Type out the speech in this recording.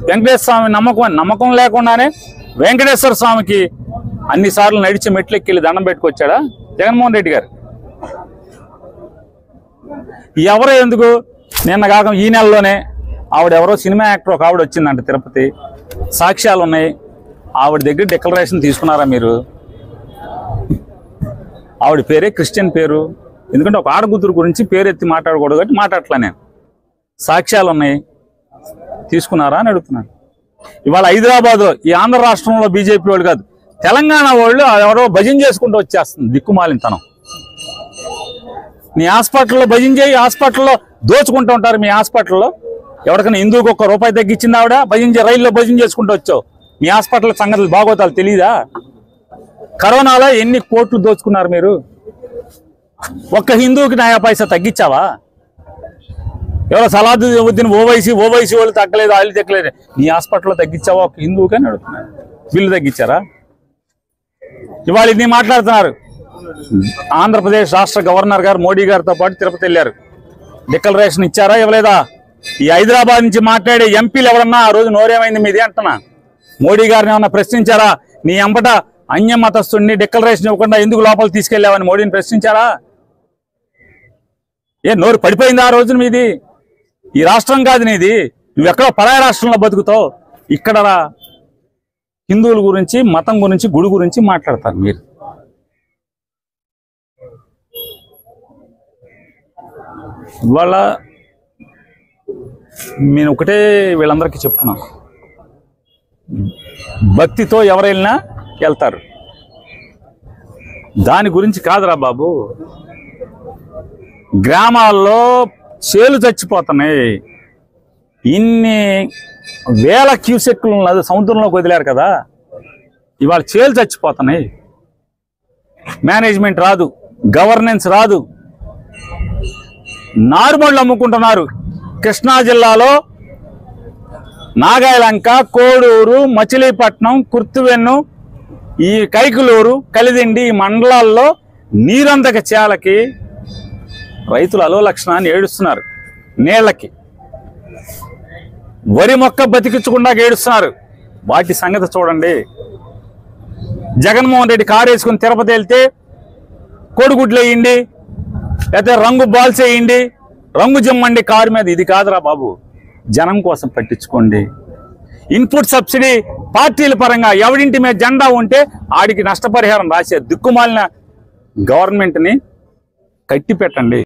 వెంకటేశ్వర స్వామి నమ్మకం లేకుండానే వెంకటేశ్వర స్వామికి అన్నిసార్లు నడిచి మెట్లెక్కి దండం పెట్టుకొచ్చాడా జగన్మోహన్ రెడ్డి గారు? ఎవరో ఎందుకు నిన్న కాక ఈ నెలలోనే ఆవిడెవరో సినిమా యాక్టర్ ఒక ఆవిడ వచ్చిందంట తిరుపతి, సాక్ష్యాలు ఉన్నాయి. ఆవిడ దగ్గర డిక్లరేషన్ తీసుకున్నారా మీరు? ఆవిడ పేరే క్రిస్టియన్ పేరు. ఎందుకంటే ఒక ఆడకూతురు గురించి పేరు ఎత్తి మాట్లాడకూడదు కాబట్టి మాట్లాడట్లా నేను. సాక్ష్యాలు ఉన్నాయి, తీసుకున్నారా అని అడుగుతున్నాను. ఇవాళ హైదరాబాద్లో ఈ ఆంధ్ర రాష్ట్రంలో బీజేపీ వాళ్ళు కాదు, తెలంగాణ వాళ్ళు ఎవరో భజన చేసుకుంటూ వచ్చేస్తుంది దిక్కుమాలినతనం. మీ హాస్పిటల్లో భజన చేయి, హాస్పిటల్లో దోచుకుంటూ ఉంటారు. మీ హాస్పిటల్లో ఎవరికైనా హిందువుకి ₹1 తగ్గించింది ఆవిడ? రైల్లో భజన చేసుకుంటూ వచ్చావు. మీ హాస్పిటల్ సంగతులు బాగోతాలు తెలీదా? కరోనాలో ఎన్ని కోట్లు దోచుకున్నారు మీరు? ఒక్క హిందువుకి 90 పైసా తగ్గించావా? ఎవరో సలాదుద్దీన్ ఓవైసీ వాళ్ళు తగ్గలేదు, వాళ్ళు తగ్గలేదు. నీ హాస్పిటల్లో తగ్గించావా ఒక హిందువుకి అని అడుగుతున్నారు. బిల్లు తగ్గించారా? ఇవాళ ఇన్ని మాట్లాడుతున్నారు. ఆంధ్రప్రదేశ్ రాష్ట్ర గవర్నర్ గారు మోడీ గారితో పాటు తిరుపతి వెళ్ళారు. డిక్లరేషన్ ఇచ్చారా ఇవ్వలేదా? ఈ హైదరాబాద్ నుంచి మాట్లాడే ఎంపీలు ఎవరన్నా ఆ రోజు నోరేమైంది మీది అంటున్నా? మోడీ గారిని ఏమన్నా ప్రశ్నించారా? నీ ఎంబట అన్య మతస్థుడిని డిక్లరేషన్ ఇవ్వకుండా ఎందుకు లోపల తీసుకెళ్లావని మోడీని ప్రశ్నించారా? నోరు పడిపోయింది ఆ రోజున మీది? ఈ రాష్ట్రం కాదు నీది, నువ్వెక్కడో పరాయి రాష్ట్రంలో బతుకుతావు. ఇక్కడ హిందువుల గురించి, మతం గురించి, గుడి గురించి మాట్లాడతారు మీరు. ఇవాళ నేను ఒకటే వీళ్ళందరికీ చెప్తున్నాను, భక్తితో ఎవరు వెళ్ళినా వెళ్తారు. దాని గురించి కాదురా బాబు. గ్రామాల్లో చేలు చచ్చిపోతున్నాయి. ఇన్ని వేల క్యూసెక్లు సముద్రంలోకి వదిలేరు కదా, ఇవాళ చేలు చచ్చిపోతున్నాయి. మేనేజ్మెంట్ రాదు, గవర్నెన్స్ రాదు, నార్మల్ అమ్ముకుంటున్నారు. కృష్ణా జిల్లాలో నాగాయలంక, కోడూరు, మచిలీపట్నం, కుర్తువెన్ను, ఈ కైకులూరు, కలిదిండి ఈ మండలాల్లో నీరందక చేలకి రైతులు అలోలక్షణాన్ని ఏడుస్తున్నారు. నీళ్లకి వరి మొక్క బతికించకుండా ఏడుస్తున్నారు. వాటి సంగతి చూడండి. జగన్మోహన్ రెడ్డి కారు వేసుకుని తిరుపతి వెళ్తే కోడిగుడ్లు వేయండి, లేకపోతే రంగు బాల్స్ వేయండి, రంగు జిమ్మండి కారు మీద. ఇది కాదురా బాబు, జనం కోసం పట్టించుకోండి. ఇన్పుట్ సబ్సిడీ పార్టీల పరంగా ఎవడింటి మీద జెండా ఉంటే ఆడికి నష్టపరిహారం రాసే దిక్కుమాలిన గవర్నమెంట్ని కట్టి పెట్టండి.